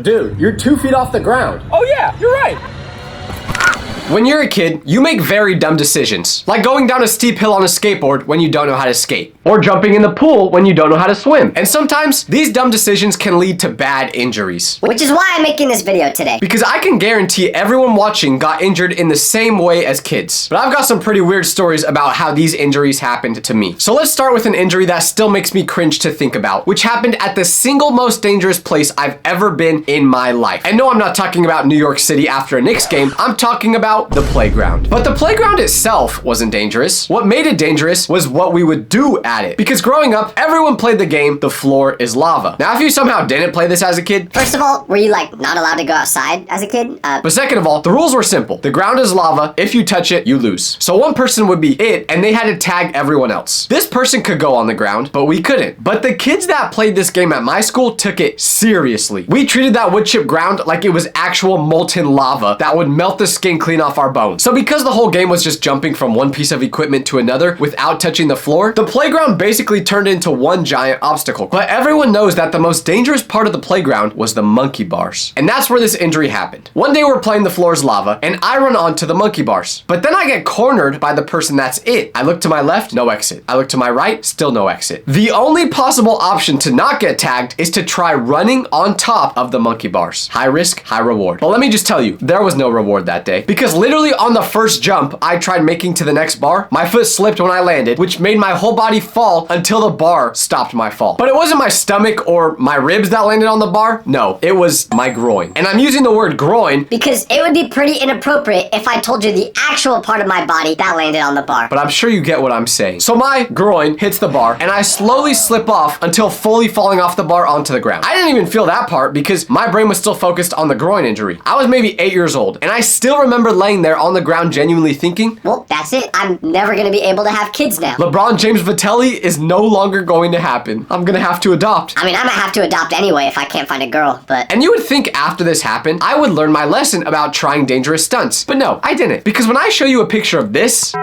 Dude, you're 2 feet off the ground. Oh yeah, you're right. When you're a kid, you make very dumb decisions, like going down a steep hill on a skateboard when you don't know how to skate, or jumping in the pool when you don't know how to swim. And sometimes, these dumb decisions can lead to bad injuries. Which is why I'm making this video today. Because I can guarantee everyone watching got injured in the same way as kids. But I've got some pretty weird stories about how these injuries happened to me. So let's start with an injury that still makes me cringe to think about, which happened at the single most dangerous place I've ever been in my life. And no, I'm not talking about New York City after a Knicks game. I'm talking about the playground. But the playground itself wasn't dangerous. What made it dangerous was what we would do at it. Because growing up, everyone played the game, The Floor is Lava. Now, if you somehow didn't play this as a kid... First of all, were you like not allowed to go outside as a kid? But second of all, the rules were simple. The ground is lava. If you touch it, you lose. So one person would be it, and they had to tag everyone else. This person could go on the ground, but we couldn't. But the kids that played this game at my school took it seriously. We treated that wood chip ground like it was actual molten lava that would melt the skin clean off our bones. So because the whole game was just jumping from one piece of equipment to another without touching the floor, the playground basically turned into one giant obstacle. But everyone knows that the most dangerous part of the playground was the monkey bars. And that's where this injury happened. One day we're playing The Floor is Lava, and I run onto the monkey bars. But then I get cornered by the person that's it. I look to my left, no exit. I look to my right, still no exit. The only possible option to not get tagged is to try running on top of the monkey bars. High risk, high reward. But let me just tell you, there was no reward that day. Because literally on the first jump I tried making to the next bar, my foot slipped when I landed, which made my whole body fall until the bar stopped my fall. But it wasn't my stomach or my ribs that landed on the bar. No, it was my groin. And I'm using the word groin because it would be pretty inappropriate if I told you the actual part of my body that landed on the bar. But I'm sure you get what I'm saying. So my groin hits the bar, and I slowly slip off until fully falling off the bar onto the ground. I didn't even feel that part because my brain was still focused on the groin injury. I was maybe 8 years old, and I still remember laying there on the ground genuinely thinking, well, that's it. I'm never gonna be able to have kids now. LeBron James Vitelli is no longer going to happen. I'm gonna have to adopt. I mean, I might have to adopt anyway if I can't find a girl, but... And you would think after this happened, I would learn my lesson about trying dangerous stunts. But no, I didn't. Because when I show you a picture of this...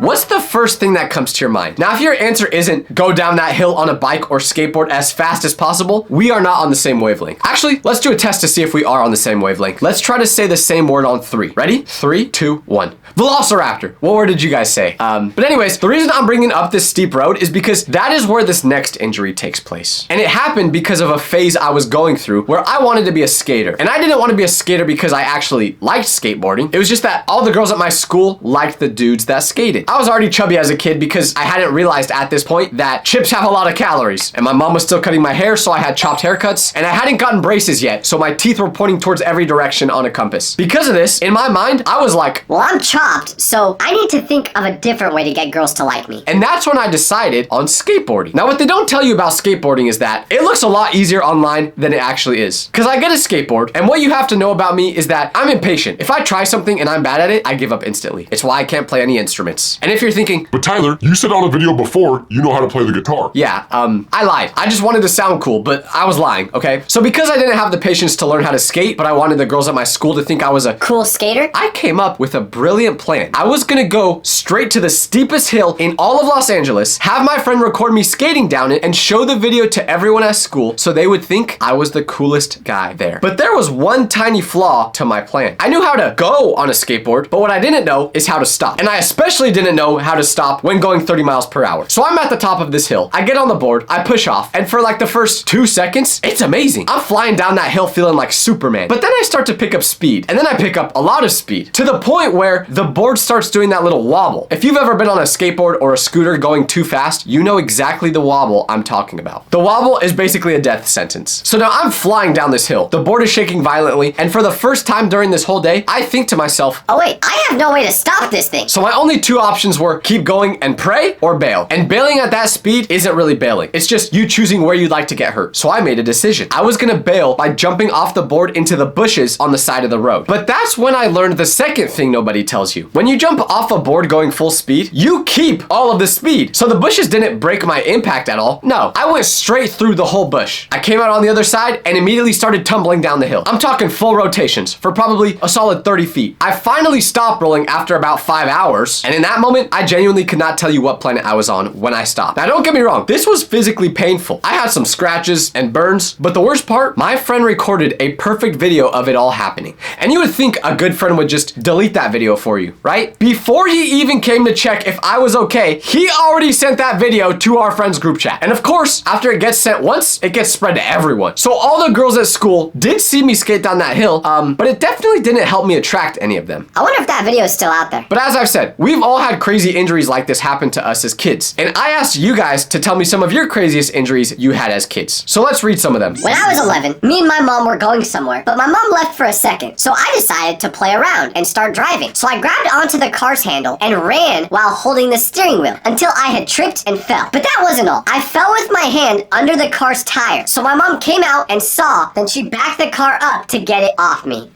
What's the first thing that comes to your mind? Now, if your answer isn't go down that hill on a bike or skateboard as fast as possible, we are not on the same wavelength. Actually, let's do a test to see if we are on the same wavelength. Let's try to say the same word on 3. Ready? 3, 2, 1. Velociraptor. What word did you guys say? But anyways, the reason I'm bringing up this steep road is because that is where this next injury takes place. And it happened because of a phase I was going through where I wanted to be a skater. And I didn't want to be a skater because I actually liked skateboarding. It was just that all the girls at my school liked the dudes that skated. I was already chubby as a kid because I hadn't realized at this point that chips have a lot of calories. And my mom was still cutting my hair, so I had chopped haircuts. And I hadn't gotten braces yet, so my teeth were pointing towards every direction on a compass. Because of this, in my mind, I was like, well, I'm chopped, so I need to think of a different way to get girls to like me. And that's when I decided on skateboarding. Now, what they don't tell you about skateboarding is that it looks a lot easier online than it actually is. Because I get a skateboard, and what you have to know about me is that I'm impatient. If I try something and I'm bad at it, I give up instantly. It's why I can't play any instruments. And if you're thinking, but Tyler, you said on a video before you know how to play the guitar. Yeah, I lied. I just wanted to sound cool, but I was lying, okay? So because I didn't have the patience to learn how to skate, but I wanted the girls at my school to think I was a cool skater, I came up with a brilliant plan. I was gonna go straight to the steepest hill in all of Los Angeles, have my friend record me skating down it, and show the video to everyone at school so they would think I was the coolest guy there. But there was one tiny flaw to my plan. I knew how to go on a skateboard, but what I didn't know is how to stop. And I especially didn't know how to stop when going 30 miles per hour. So I'm at the top of this hill. I get on the board, I push off, and for like the first 2 seconds, it's amazing. I'm flying down that hill feeling like Superman. But then I start to pick up speed, and then I pick up a lot of speed to the point where the board starts doing that little wobble. If you've ever been on a skateboard or a scooter going too fast, you know exactly the wobble I'm talking about. The wobble is basically a death sentence. So now I'm flying down this hill. The board is shaking violently, and for the first time during this whole day, I think to myself, oh wait, I have no way to stop this thing. So my only 2 options were keep going and pray or bail. And bailing at that speed isn't really bailing. It's just you choosing where you'd like to get hurt. So I made a decision. I was gonna bail by jumping off the board into the bushes on the side of the road. But that's when I learned the second thing nobody tells you. When you jump off a board going full speed, you keep all of the speed. So the bushes didn't break my impact at all. No, I went straight through the whole bush. I came out on the other side and immediately started tumbling down the hill. I'm talking full rotations for probably a solid 30 feet. I finally stopped rolling after about 5 hours. And in that moment, moment, I genuinely could not tell you what planet I was on when I stopped. Now, don't get me wrong, this was physically painful. I had some scratches and burns, but the worst part, my friend recorded a perfect video of it all happening. And you would think a good friend would just delete that video for you, right? Before he even came to check if I was okay, he already sent that video to our friends group chat. And of course, after it gets sent once, it gets spread to everyone. So all the girls at school did see me skate down that hill, but it definitely didn't help me attract any of them. I wonder if that video is still out there. But as I've said, we've all had crazy injuries like this happen to us as kids. And I asked you guys to tell me some of your craziest injuries you had as kids. So let's read some of them. When I was 11, me and my mom were going somewhere, but my mom left for a second. So I decided to play around and start driving. So I grabbed onto the car's handle and ran while holding the steering wheel until I had tripped and fell. But that wasn't all. I fell with my hand under the car's tire. So my mom came out and saw, then she backed the car up to get it off me.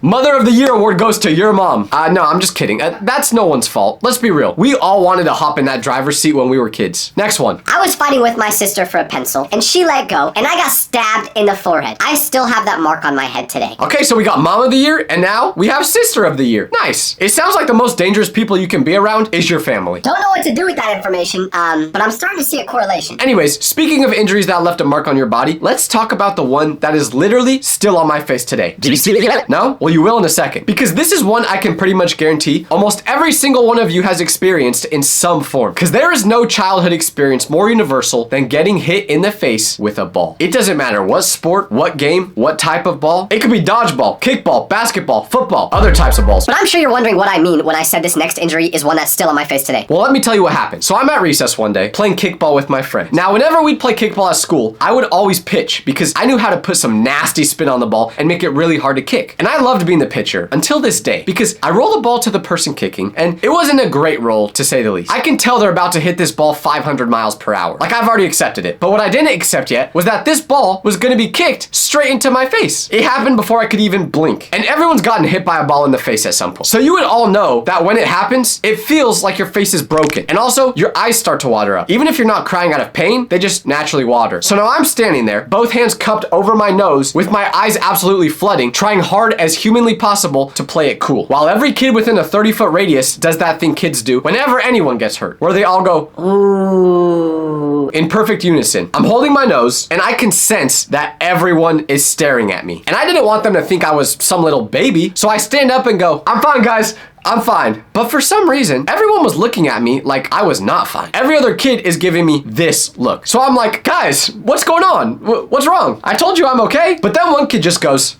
Mother of the Year award goes to your mom. No, I'm just kidding. That's no one's fault. Let's be real. We all wanted to hop in that driver's seat when we were kids. Next one. I was fighting with my sister for a pencil, and she let go, and I got stabbed in the forehead. I still have that mark on my head today. Okay, so we got Mom of the Year, and now we have Sister of the Year. Nice. It sounds like the most dangerous people you can be around is your family. Don't know what to do with that information, but I'm starting to see a correlation. Anyways, speaking of injuries that left a mark on your body, let's talk about the one that is literally still on my face today. Did you see it yet? No? Well, you will in a second. Because this is one I can pretty much guarantee almost every single one of you has experienced in some form. Because there is no childhood experience more universal than getting hit in the face with a ball. It doesn't matter what sport, what game, what type of ball. It could be dodgeball, kickball, basketball, football, other types of balls. But I'm sure you're wondering what I mean when I said this next injury is one that's still on my face today. Well, let me tell you what happened. So I'm at recess one day playing kickball with my friend. Now, whenever we'd play kickball at school, I would always pitch because I knew how to put some nasty spin on the ball and make it really hard to kick. And I loved being the pitcher until this day because I roll the ball to the person kicking and it wasn't a great roll to say the least. I can tell they're about to hit this ball 500 miles per hour. Like I've already accepted it. But what I didn't accept yet was that this ball was going to be kicked straight into my face. It happened before I could even blink. And everyone's gotten hit by a ball in the face at some point. So you would all know that when it happens, it feels like your face is broken. And also your eyes start to water up. Even if you're not crying out of pain, they just naturally water. So now I'm standing there, both hands cupped over my nose with my eyes absolutely flooding, trying hard as humanly possible to play it cool. While every kid within a 30-foot radius does that thing kids do whenever anyone gets hurt, where they all go, ooh, in perfect unison. I'm holding my nose and I can sense that everyone is staring at me. And I didn't want them to think I was some little baby. So I stand up and go, I'm fine, guys. I'm fine. But for some reason, everyone was looking at me like I was not fine. Every other kid is giving me this look. So I'm like, guys, what's going on? What's wrong? I told you I'm okay. But then one kid just goes,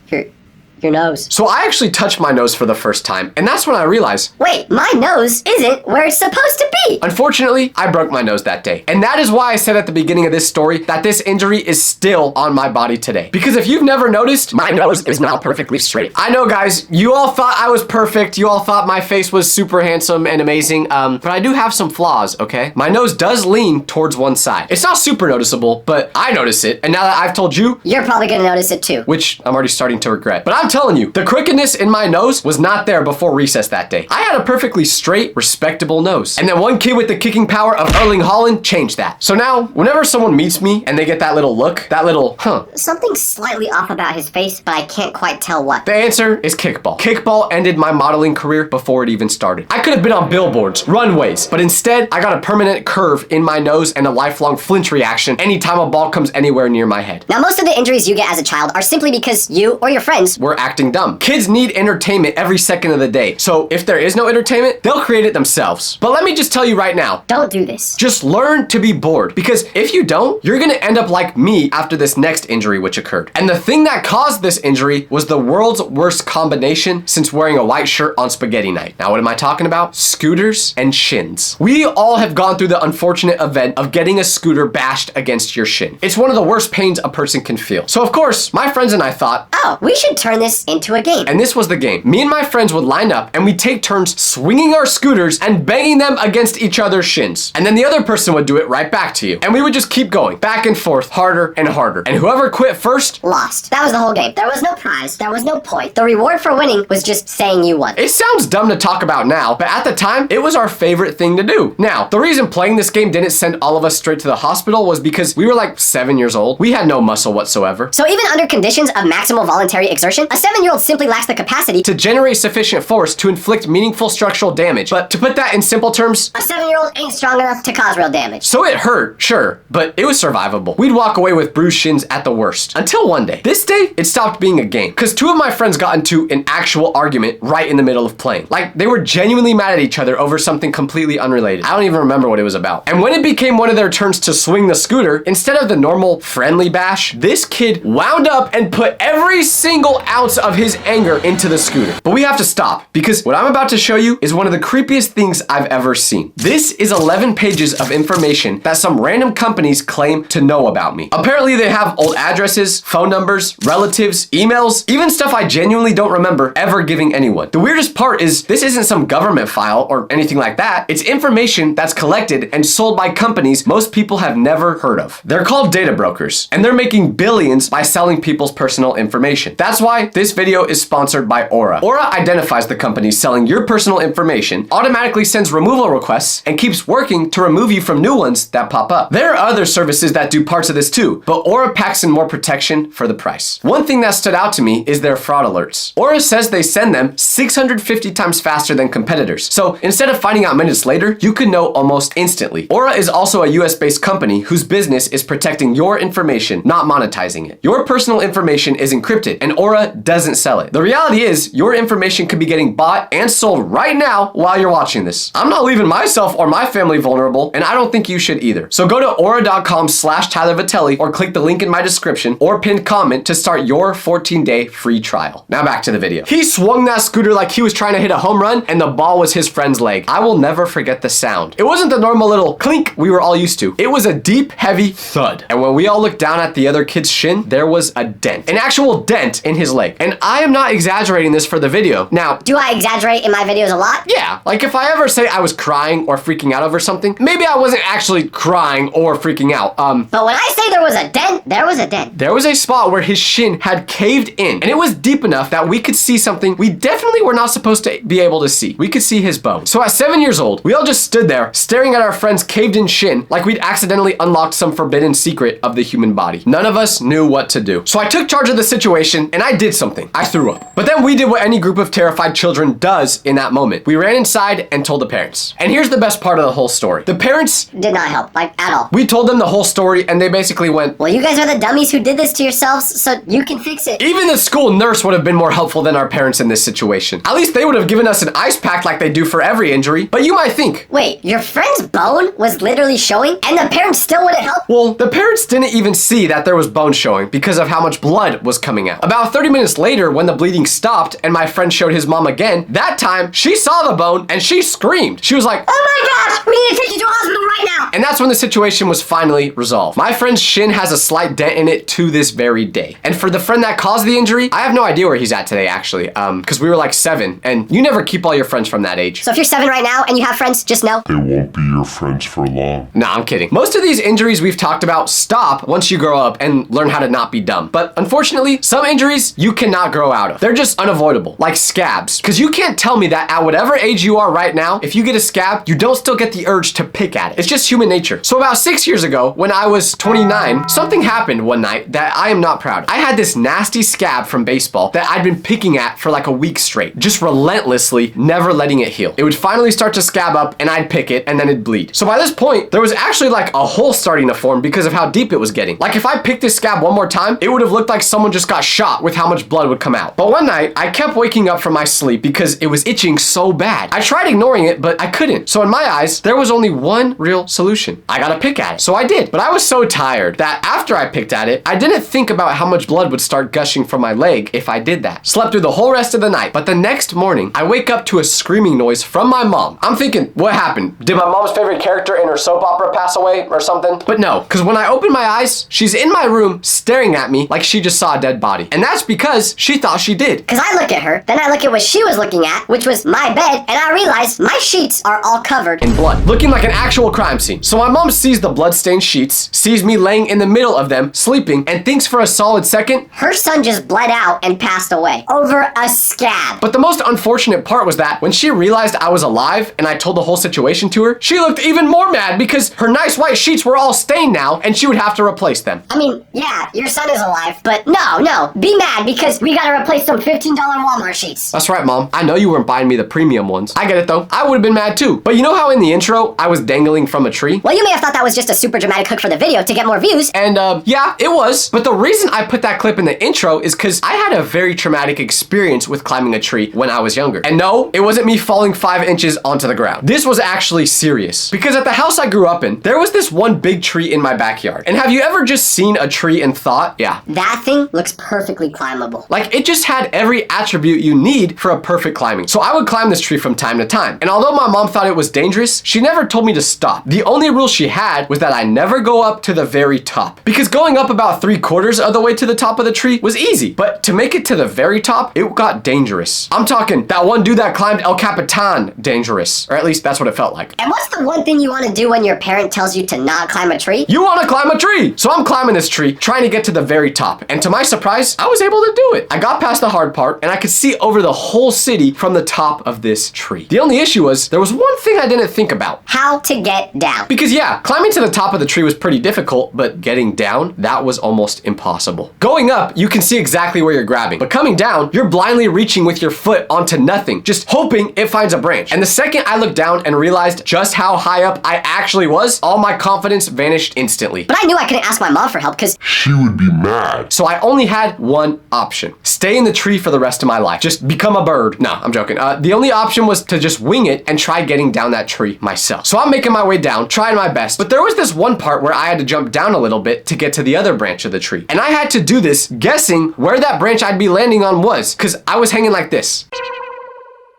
your nose. So I actually touched my nose for the first time, and that's when I realized, wait, my nose isn't where it's supposed to be. Unfortunately, I broke my nose that day. And that is why I said at the beginning of this story that this injury is still on my body today. Because if you've never noticed, my nose is now perfectly straight. I know, guys, you all thought I was perfect. You all thought my face was super handsome and amazing, but I do have some flaws, okay? My nose does lean towards one side. It's not super noticeable, but I notice it. And now that I've told you, you're probably gonna notice it too. Which I'm already starting to regret. But I'm telling you, the crookedness in my nose was not there before recess that day. I had a perfectly straight, respectable nose. And then one kid with the kicking power of Erling Haaland changed that. So now, whenever someone meets me and they get that little look, that little, something's slightly off about his face, but I can't quite tell what. The answer is kickball. Kickball ended my modeling career before it even started. I could have been on billboards, runways, but instead, I got a permanent curve in my nose and a lifelong flinch reaction anytime a ball comes anywhere near my head. Now, most of the injuries you get as a child are simply because you or your friends were acting dumb. Kids need entertainment every second of the day. So if there is no entertainment, they'll create it themselves. But let me just tell you right now, don't do this. Just learn to be bored, because if you don't, you're gonna end up like me after this next injury which occurred. And the thing that caused this injury was the world's worst combination since wearing a white shirt on spaghetti night. Now, what am I talking about? Scooters and shins. We all have gone through the unfortunate event of getting a scooter bashed against your shin. It's one of the worst pains a person can feel. So of course, my friends and I thought, oh, we should turn this into a game. And this was the game. Me and my friends would line up and we'd take turns swinging our scooters and banging them against each other's shins. And then the other person would do it right back to you. And we would just keep going back and forth, harder and harder. And whoever quit first lost. That was the whole game. There was no prize. There was no point. The reward for winning was just saying you won. It sounds dumb to talk about now, but at the time, it was our favorite thing to do. Now, the reason playing this game didn't send all of us straight to the hospital was because we were like 7 years old. We had no muscle whatsoever. So even under conditions of maximal voluntary exertion, a 7-year-old simply lacks the capacity to generate sufficient force to inflict meaningful structural damage. But to put that in simple terms, a 7-year-old ain't strong enough to cause real damage. so it hurt, sure, but it was survivable. We'd walk away with bruised shins at the worst. Until one day. This day, it stopped being a game. Because two of my friends got into an actual argument right in the middle of playing. Like, they were genuinely mad at each other over something completely unrelated. I don't even remember what it was about. And when it became one of their turns to swing the scooter, instead of the normal friendly bash, this kid wound up and put every single ounce of his anger into the scooter. But we have to stop, because what I'm about to show you is one of the creepiest things I've ever seen. This is 11 pages of information that some random companies claim to know about me. Apparently they have old addresses, phone numbers, relatives, emails, even stuff I genuinely don't remember ever giving anyone. The weirdest part is this isn't some government file or anything like that. It's information that's collected and sold by companies most people have never heard of. They're called data brokers, and they're making billions by selling people's personal information. That's why this video is sponsored by Aura. Aura identifies the companies selling your personal information, automatically sends removal requests, and keeps working to remove you from new ones that pop up. There are other services that do parts of this too, but Aura packs in more protection for the price. One thing that stood out to me is their fraud alerts. Aura says they send them 650 times faster than competitors. So instead of finding out minutes later, you can know almost instantly. Aura is also a US-based company whose business is protecting your information, not monetizing it. Your personal information is encrypted, and Aura doesn't sell it. The reality is, your information could be getting bought and sold right now while you're watching this. I'm not leaving myself or my family vulnerable, and I don't think you should either. So go to aura.com/Tyler Vitelli or click the link in my description or pinned comment to start your 14-day free trial. Now back to the video. He swung that scooter like he was trying to hit a home run, and the ball was his friend's leg. I will never forget the sound. It wasn't the normal little clink we were all used to. It was a deep, heavy thud. And when we all looked down at the other kid's shin, there was a dent. An actual dent in his leg. And I am not exaggerating this for the video. Now, Do I exaggerate in my videos a lot? yeah, like if I ever say I was crying or freaking out over something, maybe I wasn't actually crying or freaking out. But when I say there was a dent, there was a dent. There was a spot where his shin had caved in, and it was deep enough that we could see something we definitely were not supposed to be able to see. We could see his bone. So at 7 years old, we all just stood there staring at our friend's caved in shin like we'd accidentally unlocked some forbidden secret of the human body. None of us knew what to do. So I took charge of the situation and I did something. I threw up. But then we did what any group of terrified children does in that moment. We ran inside and told the parents. And here's the best part of the whole story. The parents, Did not help, like, at all. we told them the whole story and they basically went, Well, you guys are the dummies who did this to yourselves, so you can fix it. even the school nurse would have been more helpful than our parents in this situation. At least they would have given us an ice pack like they do for every injury. But you might think, Wait, your friend's bone was literally showing, and the parents still wouldn't help? well, the parents didn't even see that there was bone showing because of how much blood was coming out. About 30 minutes later, when the bleeding stopped and my friend showed his mom again, that time she saw the bone and she screamed. She was like, Oh my gosh, we need to take you to a hospital right now! and that's when the situation was finally resolved. My friend's shin has a slight dent in it to this very day. And for the friend that caused the injury, I have no idea where he's at today, actually, because we were like 7, and you never keep all your friends from that age. So if you're 7 right now and you have friends, just know. They won't be your friends for long. Nah, I'm kidding. Most of these injuries we've talked about stop once you grow up and learn how to not be dumb. But unfortunately, some injuries you cannot grow out of. They're just unavoidable, like scabs. Because you can't tell me that at whatever age you are right now, if you get a scab, you don't still get the urge to pick at it. It's just human nature. So about 6 years ago, when I was 29, something happened one night that I am not proud of. I had this nasty scab from baseball that I'd been picking at for like a week straight, just relentlessly, never letting it heal. It would finally start to scab up and I'd pick it and then it'd bleed. So by this point, there was actually like a hole starting to form because of how deep it was getting. Like if I picked this scab one more time, it would have looked like someone just got shot with how much blood would come out. But one night, I kept waking up from my sleep because it was itching so bad. I tried ignoring it, but I couldn't. So in my eyes, there was only one real solution. I gotta pick at it. So I did. But I was so tired that after I picked at it, I didn't think about how much blood would start gushing from my leg if I did that. Slept through the whole rest of the night. But the next morning, I wake up to a screaming noise from my mom. I'm thinking, what happened? Did my mom's favorite character in her soap opera pass away or something? But no, because when I opened my eyes, she's in my room staring at me like she just saw a dead body. And that's because she thought she did. Because I look at her, then I look at what she was looking at, which was my bed, and I realize my sheets are all covered In blood, looking like an actual crime scene. clean. So my mom sees the bloodstained sheets, sees me laying in the middle of them, sleeping, and thinks for a solid second, her son just bled out and passed away over a scab. But the most unfortunate part was that when she realized I was alive and I told the whole situation to her, she looked even more mad because her nice white sheets were all stained now and she would have to replace them. I mean, yeah, your son is alive, but no, be mad because we gotta replace some $15 Walmart sheets. That's right, Mom. I know you weren't buying me the premium ones. I get it though. I would have been mad too. But you know how in the intro I was dangling from a tree? Well, you may have thought that was just a super dramatic hook for the video to get more views. And yeah, it was. But the reason I put that clip in the intro is because I had a very traumatic experience with climbing a tree when I was younger. And no, it wasn't me falling 5 inches onto the ground. This was actually serious. Because at the house I grew up in, there was this one big tree in my backyard. And have you ever just seen a tree and thought, yeah, that thing looks perfectly climbable. like it just had every attribute you need for a perfect climbing. So I would climb this tree from time to time. And although my mom thought it was dangerous, she never told me to stop. The only rule she had was that I never go up to the very top. Because going up about 3/4 of the way to the top of the tree was easy. But to make it to the very top, it got dangerous. I'm talking that one dude that climbed El Capitan dangerous. Or at least that's what it felt like. And what's the one thing you want to do when your parent tells you to not climb a tree? You want to climb a tree! So I'm climbing this tree, trying to get to the very top. And to my surprise, I was able to do it. I got past the hard part, and I could see over the whole city from the top of this tree. The only issue was, there was one thing I didn't think about. How to get down. Because yeah, climbing to the top of the tree was pretty difficult, but getting down, that was almost impossible. Going up, you can see exactly where you're grabbing. But coming down, you're blindly reaching with your foot onto nothing, just hoping it finds a branch. And the second I looked down and realized just how high up I actually was, all my confidence vanished instantly. But I knew I couldn't ask my mom for help because She would be mad. So I only had one option. Stay in the tree for the rest of my life. Just become a bird. No, I'm joking. The only option was to just wing it and try getting down that tree myself. So I'm making my way down, trying my best. But there was this one part where I had to jump down a little bit to get to the other branch of the tree. And I had to do this guessing where that branch I'd be landing on was, because I was hanging like this.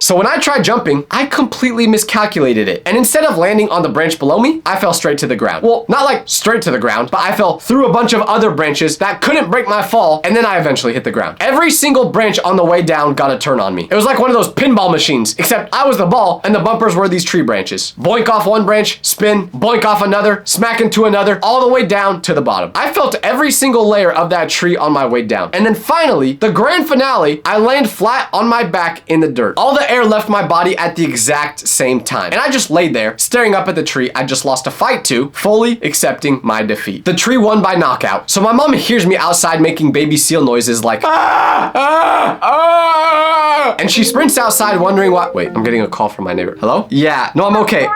So when I tried jumping, I completely miscalculated it. And instead of landing on the branch below me, I fell straight to the ground. Well, not like straight to the ground, but I fell through a bunch of other branches that couldn't break my fall, and then I eventually hit the ground. Every single branch on the way down got a turn on me. It was like one of those pinball machines, except I was the ball and the bumpers were these tree branches. Boink off one branch, spin, boink off another, smack into another, all the way down to the bottom. I felt every single layer of that tree on my way down. And then finally, the grand finale, I land flat on my back in the dirt. All the air left my body at the exact same time. And I just laid there, staring up at the tree I just lost a fight to, fully accepting my defeat. The tree won by knockout. So my mom hears me outside making baby seal noises like, ah, ah, ah, and she sprints outside wondering why. Wait, I'm getting a call from my neighbor. Hello? Yeah, no, I'm okay.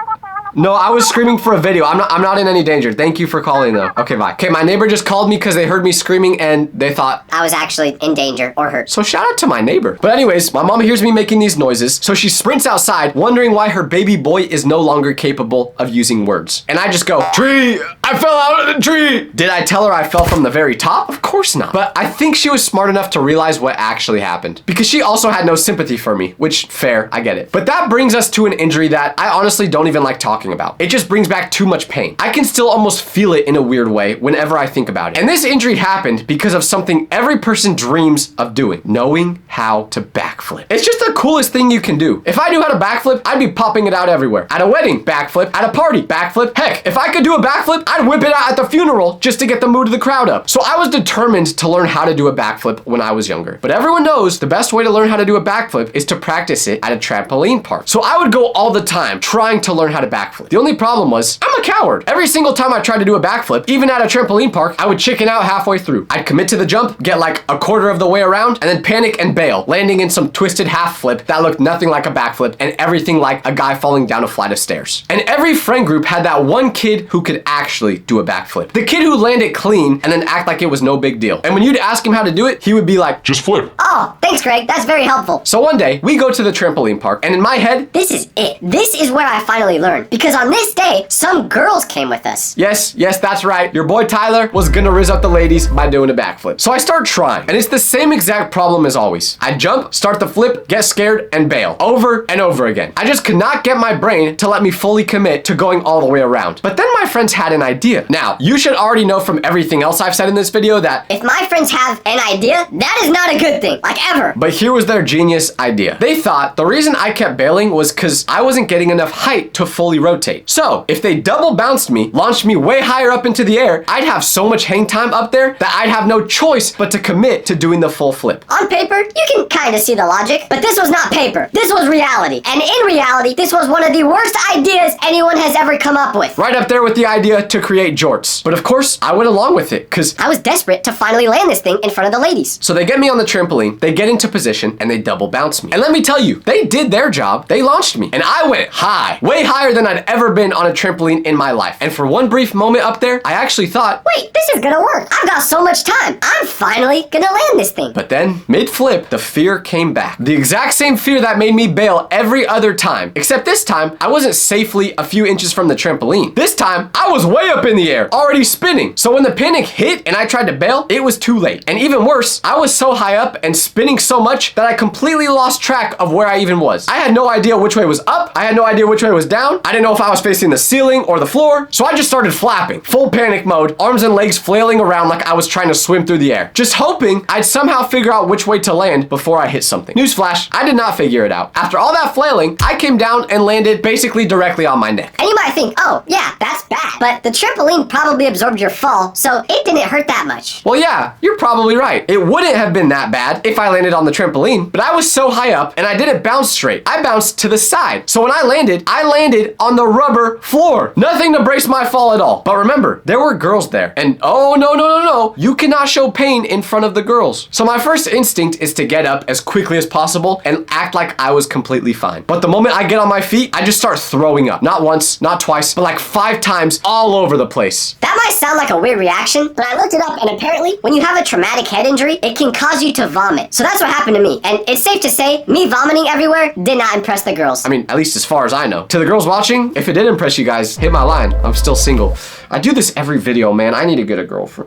No, I was screaming for a video. I'm not in any danger. Thank you for calling though. Okay, bye. Okay, my neighbor just called me because they heard me screaming and they thought I was actually in danger or hurt. So shout out to my neighbor. But anyways, my mom hears me making these noises, so she sprints outside wondering why her baby boy is no longer capable of using words. And I just go, tree, I fell out of the tree. Did I tell her I fell from the very top? Of course not. But I think she was smart enough to realize what actually happened, because she also had no sympathy for me, which fair, I get it. But that brings us to an injury that I honestly don't even like talking about. It just brings back too much pain. I can still almost feel it in a weird way whenever I think about it. And this injury happened because of something every person dreams of doing: knowing how to backflip. It's just the coolest thing you can do. If I knew how to backflip, I'd be popping it out everywhere. At a wedding, backflip. At a party, backflip. Heck, if I could do a backflip, I'd whip it out at the funeral just to get the mood of the crowd up. So I was determined to learn how to do a backflip when I was younger. But everyone knows the best way to learn how to do a backflip is to practice it at a trampoline park. So I would go all the time trying to learn how to backflip. The only problem was I'm a coward. Every single time I tried to do a backflip, even at a trampoline park, I would chicken out halfway through. I'd commit to the jump, get like a quarter of the way around, and then panic and bail, landing in some twisted half flip that looked nothing like a backflip and everything like a guy falling down a flight of stairs. And every friend group had that one kid who could actually do a backflip. The kid who landed clean and then act like it was no big deal. And when you'd ask him how to do it, he would be like, Just flip. Oh, thanks, Greg. That's very helpful. So one day, we go to the trampoline park, and in my head, This is it. This is where I finally learned. Because on this day, some girls came with us. yes, that's right, your boy Tyler was gonna rizz up the ladies by doing a backflip. So I start trying, and it's the same exact problem as always. I jump, start the flip, get scared, and bail. Over and over again. I just could not get my brain to let me fully commit to going all the way around. But then my friends had an idea. Now, you should already know from everything else I've said in this video that If my friends have an idea, that is not a good thing. Like, ever. ever. But here was their genius idea. They thought the reason I kept bailing was because I wasn't getting enough height to fully rotate. So if they double bounced me, launched me way higher up into the air, I'd have so much hang time up there that I'd have no choice but to commit to doing the full flip. On paper, you can kind of see the logic, but this was not paper. This was reality. And in reality, this was one of the worst ideas anyone has ever come up with. Right up there with the idea to create jorts. But of course, I went along with it because I was desperate to finally land this thing in front of the ladies. so they get me on the trampoline, they get into position, and they double bounce me. And let me tell you, they did their job. They launched me. And I went high, way higher than I'd ever been on a trampoline in my life. And for one brief moment up there, I actually thought, Wait, this is gonna work. I've got so much time. I'm finally gonna land this thing. but then, mid-flip, the fear came back. The exact same fear that made me bail every other time. Except this time, I wasn't safely a few inches from the trampoline. This time, I was way up in the air, already spinning. So when the panic hit and I tried to bail, it was too late. And even worse, I was so high up and spinning so much that I completely lost track of where I even was. I had no idea which way was up. I had no idea which way was down. I didn't know if I was facing the ceiling or the floor. So I just started flapping, full panic mode, arms and legs flailing around like I was trying to swim through the air, just hoping I'd somehow figure out which way to land before I hit something. Newsflash, I did not figure it out. After all that flailing, I came down and landed basically directly on my neck. And you might think, oh, yeah, that's bad. But the trampoline probably absorbed your fall, so it didn't hurt that much. Well, yeah, you're probably right. It wouldn't have been that bad if I landed on the trampoline, but I was so high up and I didn't bounce straight. I bounced to the side. So when I landed on the rubber floor. Nothing to brace my fall at all. But remember, there were girls there. And oh, no. You cannot show pain in front of the girls. So my first instinct is to get up as quickly as possible and act like I was completely fine. But the moment I get on my feet, I just start throwing up. Not once, not twice, but like 5 times all over the place. That might sound like a weird reaction, but I looked it up and apparently when you have a traumatic head injury, it can cause you to vomit. So that's what happened to me. And it's safe to say, me vomiting everywhere did not impress the girls. I mean, at least as far as I know. To the girls watching, if it did impress you guys, hit my line. I'm still single. I do this every video, man. I need to get a girlfriend.